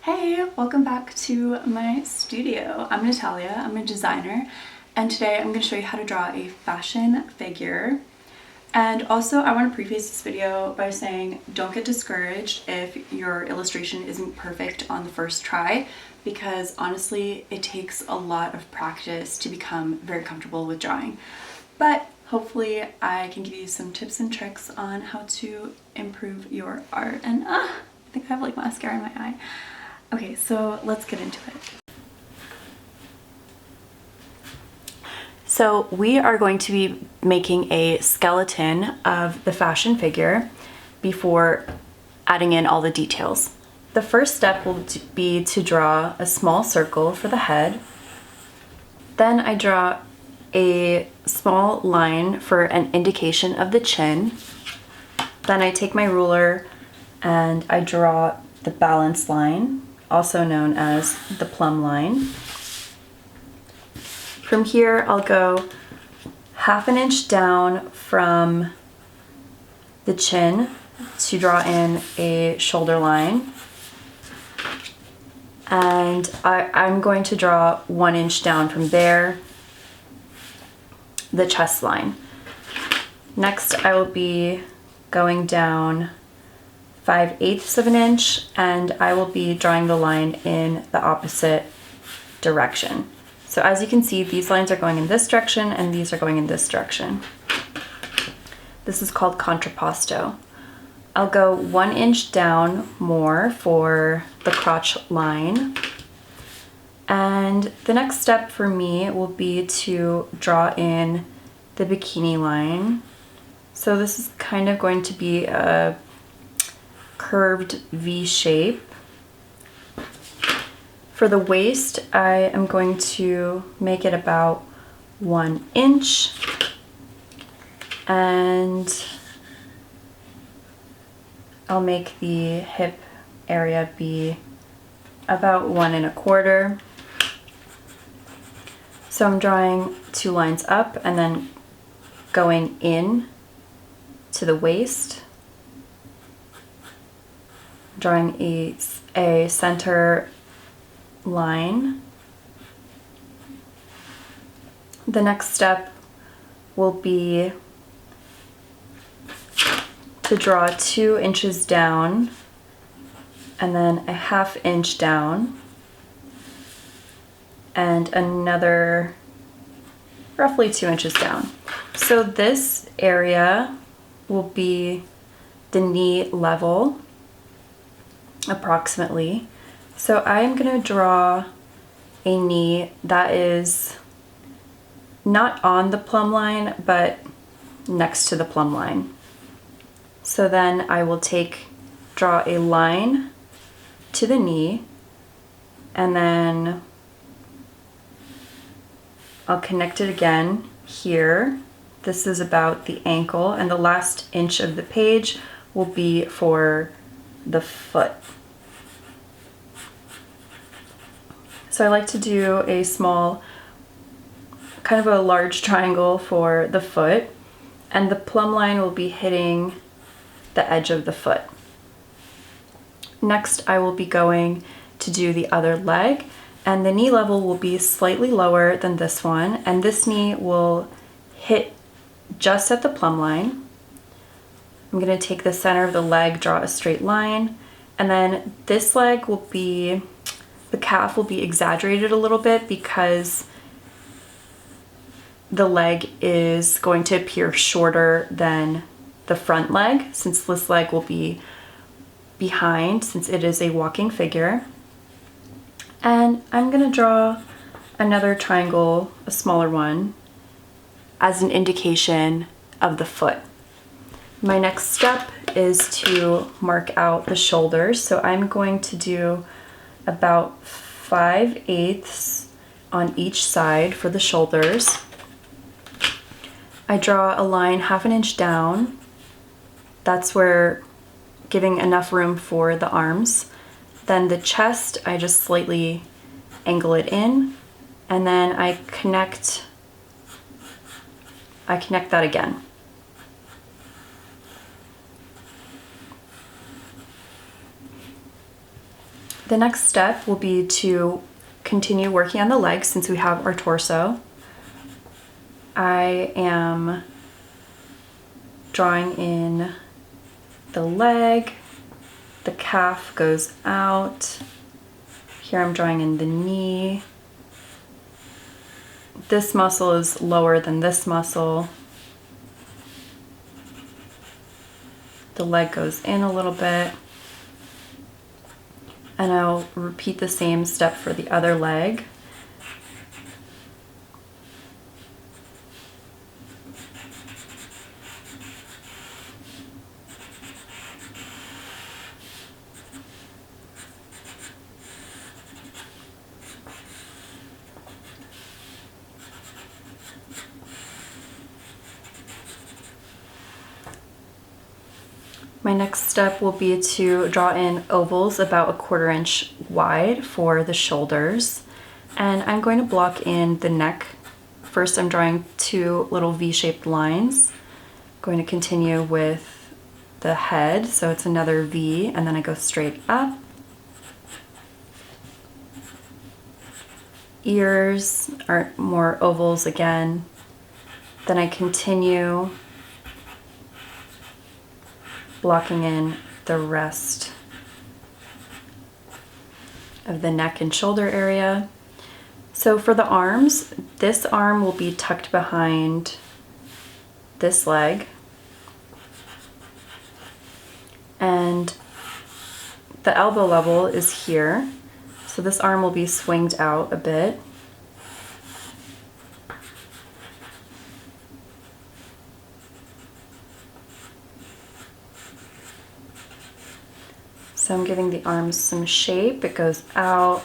Hey, welcome back to my studio. I'm Natalia, I'm a designer, and today I'm going to show you how to draw a fashion figure. And also I want to preface this video by saying don't get discouraged if your illustration isn't perfect on the first try, because honestly it takes a lot of practice to become very comfortable with drawing. But hopefully I can give you some tips and tricks on how to improve your art. And I think I have like mascara in my eye. Okay, so let's get into it. So we are going to be making a skeleton of the fashion figure before adding in all the details. The first step will be to draw a small circle for the head. Then I draw a small line for an indication of the chin. Then I take my ruler and I draw the balance line, also known as the plumb line. From here, I'll go 1/2 inch down from the chin to draw in a shoulder line. And I'm going to draw 1 inch down from there, the chest line. Next, I will be going down 5/8 of an inch, and I will be drawing the line in the opposite direction. So as you can see, these lines are going in this direction and these are going in this direction. This is called contrapposto. I'll go 1 inch down more for the crotch line. And the next step for me will be to draw in the bikini line. So this is kind of going to be a curved V shape. For the waist, I am going to make it about 1 inch, and I'll make the hip area be about 1 1/4. So I'm drawing 2 lines up and then going in to the waist, drawing a center line. The next step will be to draw 2 inches down and then a 1/2 inch down and another roughly 2 inches down. So this area will be the knee level approximately. So I'm going to draw a knee that is not on the plumb line, but next to the plumb line. So then I will draw a line to the knee, and then I'll connect it again here. This is about the ankle, and the last inch of the page will be for the foot. So I like to do a small, kind of a large triangle for the foot, and the plumb line will be hitting the edge of the foot. Next, I will be going to do the other leg, and the knee level will be slightly lower than this one, and this knee will hit just at the plumb line. I'm going to take the center of the leg, draw a straight line, and then this leg will be, the calf will be exaggerated a little bit because the leg is going to appear shorter than the front leg, since this leg will be behind, since it is a walking figure. And I'm going to draw another triangle, a smaller one, as an indication of the foot. My next step is to mark out the shoulders. So I'm going to do about 5/8 on each side for the shoulders. I draw a line 1/2 inch down. That's where giving enough room for the arms. Then the chest, I just slightly angle it in, and then I connect that again. The next step will be to continue working on the legs since we have our torso. I am drawing in the leg, the calf goes out. Here I'm drawing in the knee. This muscle is lower than this muscle. The leg goes in a little bit. And I'll repeat the same step for the other leg. My next step will be to draw in ovals about 1/4 inch wide for the shoulders. And I'm going to block in the neck. First I'm drawing 2 little V-shaped lines. I'm going to continue with the head, so it's another V, and then I go straight up. Ears are more ovals again. Then I continue blocking in the rest of the neck and shoulder area. So for the arms, this arm will be tucked behind this leg, and the elbow level is here. So this arm will be swinged out a bit. So I'm giving the arms some shape. It goes out,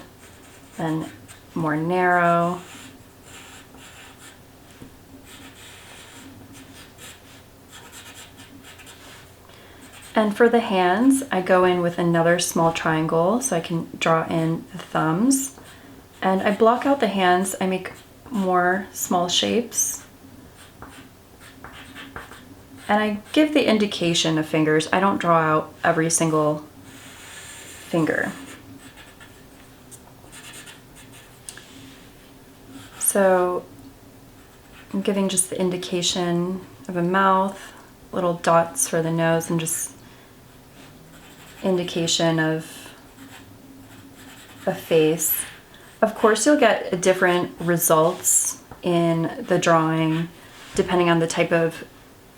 then more narrow. And for the hands, I go in with another small triangle so I can draw in the thumbs. And I block out the hands. I make more small shapes. And I give the indication of fingers. I don't draw out every single finger. So I'm giving just the indication of a mouth, little dots for the nose, and just indication of a face. Of course, you'll get different results in the drawing depending on the type of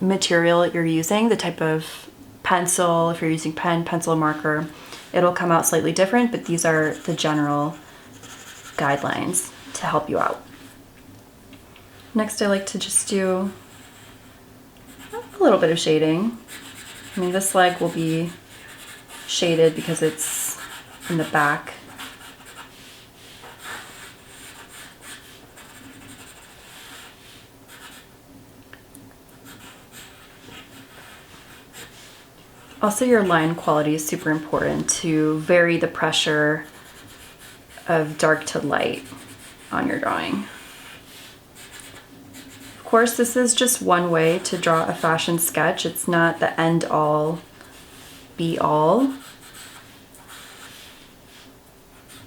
material you're using, the type of pencil. If you're using pen, pencil, marker, it'll come out slightly different, but these are the general guidelines to help you out. Next, I like to just do a little bit of shading. I mean, this leg will be shaded because it's in the back. Also, your line quality is super important to vary the pressure of dark to light on your drawing. Of course, this is just one way to draw a fashion sketch. It's not the end all be all.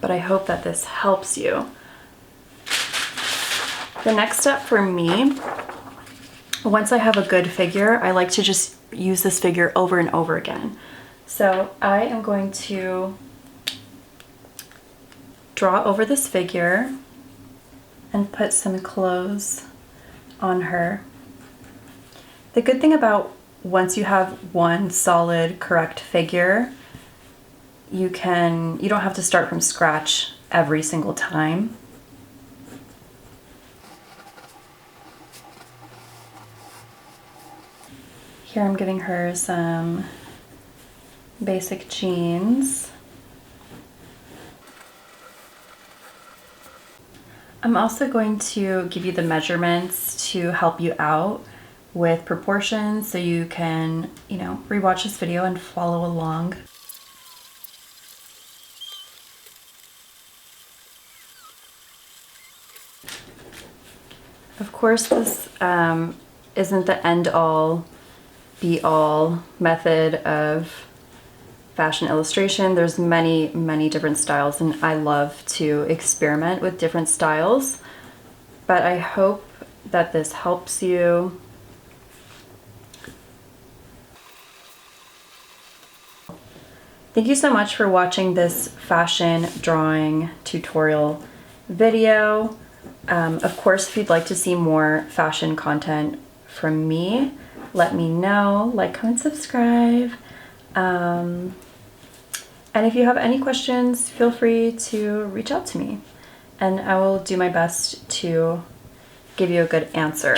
But I hope that this helps you. The next step for me, once I have a good figure, I like to just use this figure over and over again. So I am going to draw over this figure and put some clothes on her. The good thing about once you have one solid, correct figure, you don't have to start from scratch every single time. Here I'm giving her some basic jeans. I'm also going to give you the measurements to help you out with proportions so you can, rewatch this video and follow along. Of course, this isn't the end-all, be-all method of fashion illustration. There's many different styles, and I love to experiment with different styles. But I hope that this helps you. Thank you so much for watching this fashion drawing tutorial video. Of course, if you'd like to see more fashion content from me, let me know. Like, comment, subscribe. And if you have any questions, feel free to reach out to me, and I will do my best to give you a good answer.